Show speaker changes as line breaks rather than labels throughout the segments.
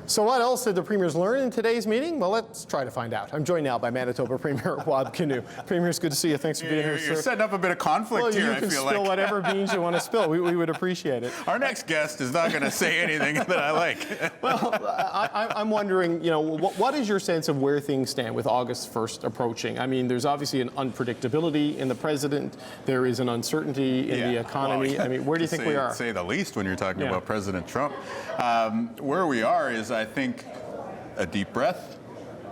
So what else did the premiers learn in today's meeting? Well, let's try to find out. I'm joined now by Manitoba Premier Wab Kinew. Premier, it's good to see you. Thanks for being here, sir.
You're setting up a bit of conflict here, I feel like.
You can spill whatever beans you want to spill. We would appreciate it.
Our next guest is not going to say anything that I like.
Well, I'm wondering, what is your sense of where things stand with August 1st approaching? I mean, there's obviously an unpredictability in the president. There is an uncertainty in the economy.
Well,
I mean, where do you think we are?
Say the least when you're talking about President Trump. Where we are is, I think, a deep breath,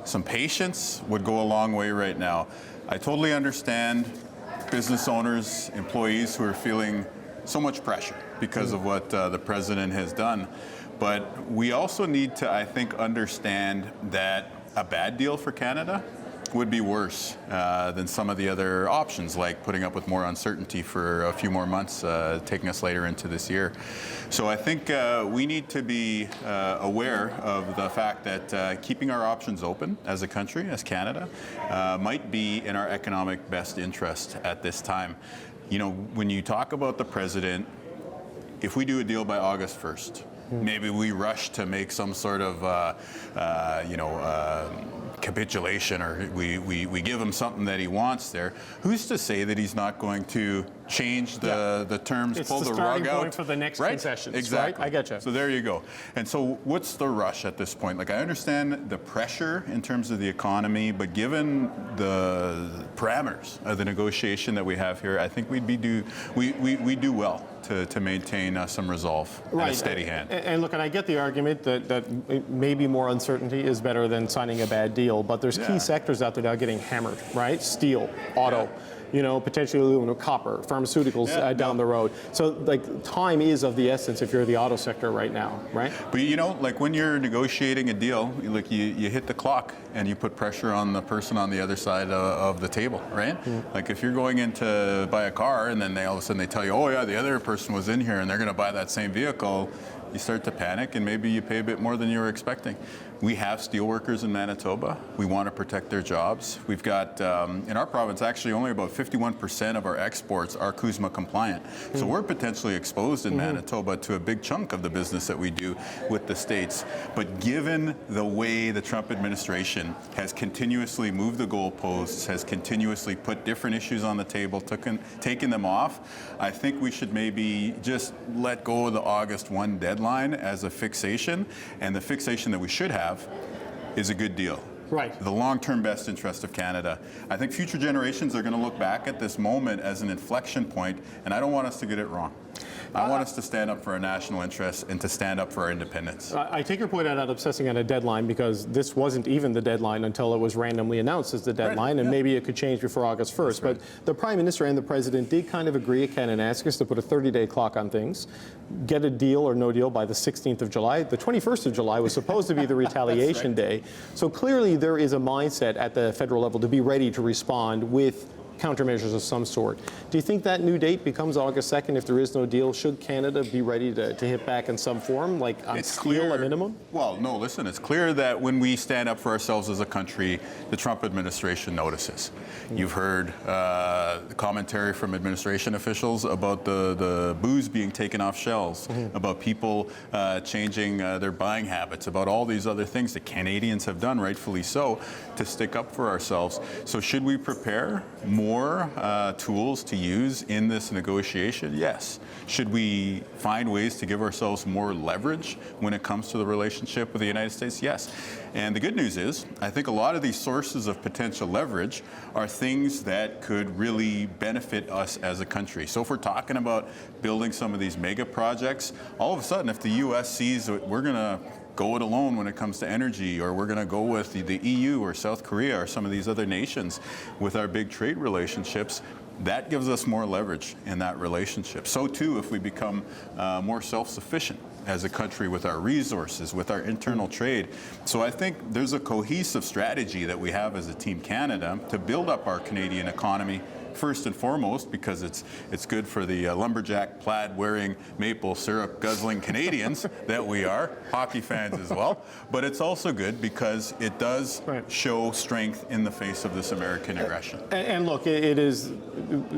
some patience would go a long way right now. I totally understand business owners, employees who are feeling so much pressure because of what the president has done. But we also need to, I think, understand that a bad deal for Canada would be worse than some of the other options, like putting up with more uncertainty for a few more months, taking us later into this year. So I think we need to be aware of the fact that keeping our options open as a country, as Canada, might be in our economic best interest at this time. When you talk about the president, if we do a deal by August 1st, maybe we rush to make some sort of, capitulation, or we give him something that he wants there. Who's to say that he's not going to change the terms, pull the rug out? It's the starting point
for the next concessions,
exactly.
Right? I get you.
So there you go. And so what's the rush at this point? Like, I understand the pressure in terms of the economy, but given the parameters of the negotiation that we have here, I think we do well to maintain some resolve and a steady hand.
And look, and I get the argument that maybe more uncertainty is better than signing a bad deal, but there's key sectors out there that are getting hammered, right? Steel, auto, potentially aluminum, copper, pharmaceuticals down the road. So, time is of the essence if you're the auto sector right now, right?
But when you're negotiating a deal, you hit the clock and you put pressure on the person on the other side of the table, right? Like, if you're going in to buy a car and then all of a sudden they tell you, oh yeah, the other person was in here and they're going to buy that same vehicle, you start to panic and maybe you pay a bit more than you were expecting. We have steelworkers in Manitoba. We want to protect their jobs. We've got, in our province, actually only about 51% of our exports are CUSMA compliant. So we're potentially exposed in Manitoba to a big chunk of the business that we do with the states. But given the way the Trump administration has continuously moved the goalposts, has continuously put different issues on the table, taken them off, I think we should maybe just let go of the August 1 deadline as a fixation. And the fixation that we should have is a good deal.
Right.
The long-term best interest of Canada. I think future generations are going to look back at this moment as an inflection point, and I don't want us to get it wrong. I want us to stand up for our national interests and to stand up for our independence.
I take your point about obsessing on a deadline, because this wasn't even the deadline until it was randomly announced as the deadline, and maybe it could change before August 1st. But the Prime Minister and the President did kind of agree at Kananaskis to put a 30-day clock on things, get a deal or no deal by the 16th of July. The 21st of July was supposed to be the retaliation day. So clearly there is a mindset at the federal level to be ready to respond with countermeasures of some sort. Do you think that new date becomes August 2nd if there is no deal? Should Canada be ready to hit back in some form, like on steel at minimum?
Well, no, listen, it's clear that when we stand up for ourselves as a country, the Trump administration notices. You've heard commentary from administration officials about the booze being taken off shelves, about people changing their buying habits, about all these other things that Canadians have done, rightfully so, to stick up for ourselves. So should we prepare more tools to use in this negotiation? Yes. Should we find ways to give ourselves more leverage when it comes to the relationship with the United States? Yes. And the good news is, I think a lot of these sources of potential leverage are things that could really benefit us as a country. So if we're talking about building some of these mega projects, all of a sudden, if the U.S. sees that we're going to go it alone when it comes to energy, or we're going to go with the EU or South Korea or some of these other nations with our big trade relationships, that gives us more leverage in that relationship. So too, if we become more self-sufficient as a country with our resources, with our internal trade. So I think there's a cohesive strategy that we have as a Team Canada to build up our Canadian economy first and foremost because it's good for the lumberjack plaid-wearing, maple syrup guzzling Canadians that we are, hockey fans as well. But it's also good because it does show strength in the face of this American aggression.
And look, it is,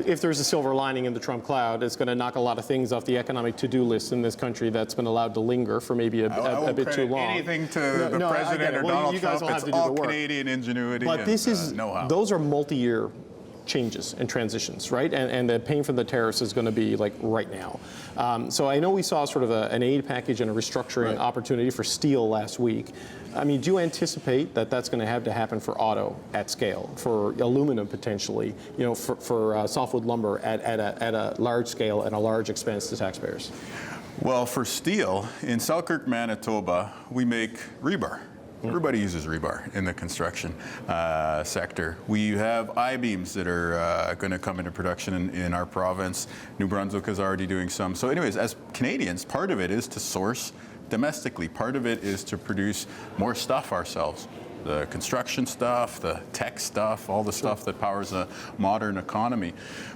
if there's a silver lining in the Trump cloud, it's going to knock a lot of things off the economic to-do list in this country that's been allowed to linger for maybe a bit too long.
Anything to the president or Donald Trump, it's all Canadian ingenuity and know-how.
Those are multi-year changes and transitions, right? And the pain from the tariffs is going to be like right now. So I know we saw sort of an aid package and a restructuring opportunity for steel last week. I mean, do you anticipate that that's going to have to happen for auto at scale, for aluminum potentially, for softwood lumber at a large scale and a large expense to taxpayers?
Well, for steel, in Selkirk, Manitoba, we make rebar. Everybody uses rebar in the construction sector. We have I-beams that are going to come into production in our province. New Brunswick is already doing some. So anyways, as Canadians, part of it is to source domestically. Part of it is to produce more stuff ourselves. The construction stuff, the tech stuff, all the stuff that powers a modern economy.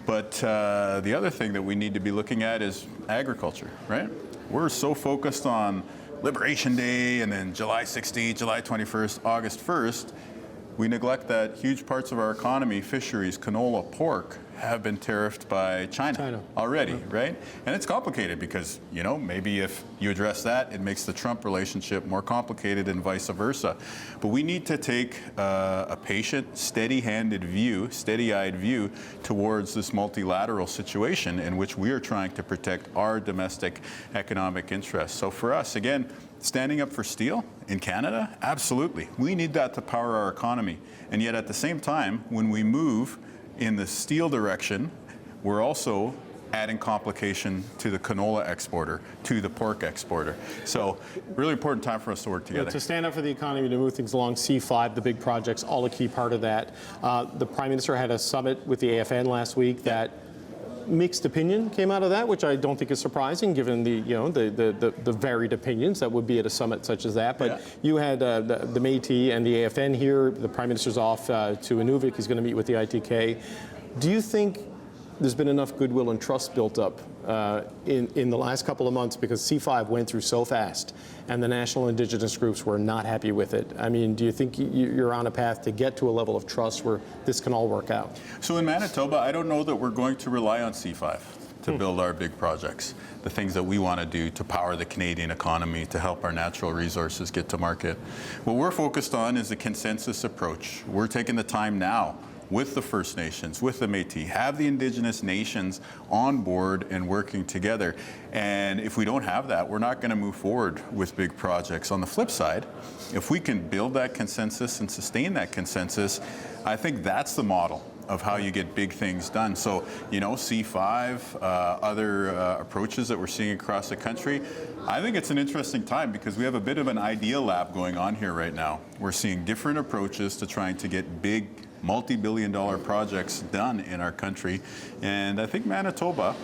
But the other thing that we need to be looking at is agriculture, right? We're so focused on Liberation Day and then July 16th, July 21st, August 1st, we neglect that huge parts of our economy, fisheries, canola, pork, have been tariffed by China. Already, right? And it's complicated because, maybe if you address that, it makes the Trump relationship more complicated and vice versa. But we need to take a patient, steady-handed view, steady-eyed view towards this multilateral situation in which we are trying to protect our domestic economic interests. So for us, again, standing up for steel in Canada, absolutely. We need that to power our economy. And yet at the same time, when we move in the steel direction, we're also adding complication to the canola exporter, to the pork exporter. So really important time for us to work together.
To stand up for the economy, to move things along, C5, the big projects, all a key part of that. The Prime Minister had a summit with the AFN last week that mixed opinion came out of that, which I don't think is surprising given the varied opinions that would be at a summit such as that. But you had the Métis and the AFN here. The Prime Minister's off to Inuvik. He's going to meet with the ITK. Do you think there's been enough goodwill and trust built up in the last couple of months, because C5 went through so fast and the national Indigenous groups were not happy with it? I mean, do you think you're on a path to get to a level of trust where this can all work out?
So in Manitoba, I don't know that we're going to rely on C5 to build our big projects, the things that we want to do to power the Canadian economy, to help our natural resources get to market. What we're focused on is a consensus approach. We're taking the time now with the First Nations, with the Métis, have the Indigenous nations on board and working together. And if we don't have that, we're not going to move forward with big projects. On the flip side, if we can build that consensus and sustain that consensus, I think that's the model of how you get big things done. So, C5, other approaches that we're seeing across the country, I think it's an interesting time because we have a bit of an idea lab going on here right now. We're seeing different approaches to trying to get big multi-billion-dollar projects done in our country. And I think Manitoba,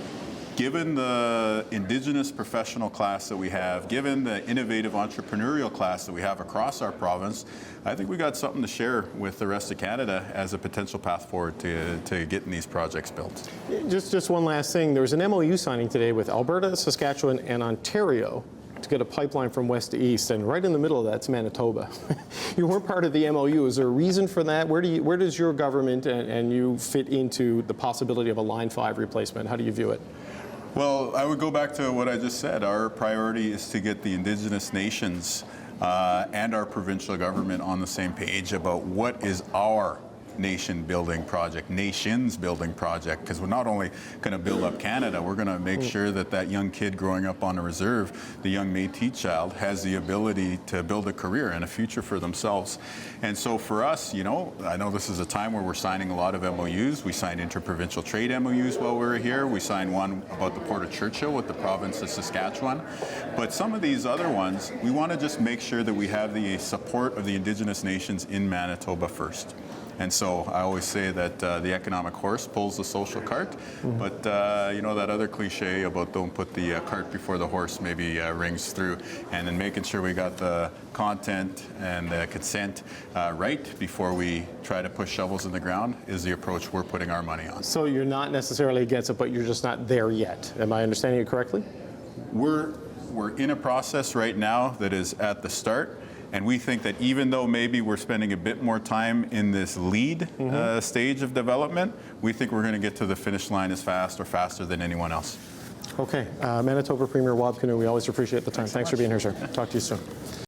given the Indigenous professional class that we have, given the innovative entrepreneurial class that we have across our province, I think we got something to share with the rest of Canada as a potential path forward to getting these projects built.
Just one last thing. There was an MOU signing today with Alberta, Saskatchewan, and Ontario to get a pipeline from west to east, and right in the middle of that's Manitoba. You weren't part of the MOU. Is there a reason for that? Where does your government and you fit into the possibility of a Line 5 replacement? How do you view it?
Well, I would go back to what I just said. Our priority is to get the Indigenous nations and our provincial government on the same page about what is our nations building project, because we're not only going to build up Canada, we're going to make sure that that young kid growing up on a reserve, the young Métis child, has the ability to build a career and a future for themselves. And so for us, I know this is a time where we're signing a lot of MOUs. We signed interprovincial trade MOUs while we were here. We signed one about the Port of Churchill with the province of Saskatchewan. But some of these other ones, we want to just make sure that we have the support of the Indigenous nations in Manitoba first. And so I always say that the economic horse pulls the social cart, but you know, that other cliche about don't put the cart before the horse maybe rings through, and then making sure we got the content and the consent right before we try to push shovels in the ground is the approach we're putting our money on.
So you're not necessarily against it, but you're just not there yet. Am I understanding it correctly?
We're in a process right now that is at the start, and we think that even though maybe we're spending a bit more time in this lead stage of development, we think we're going to get to the finish line as fast or faster than anyone else.
Okay. Manitoba Premier Wab Kinew, we always appreciate the time. Thanks for being here, sir. Talk to you soon.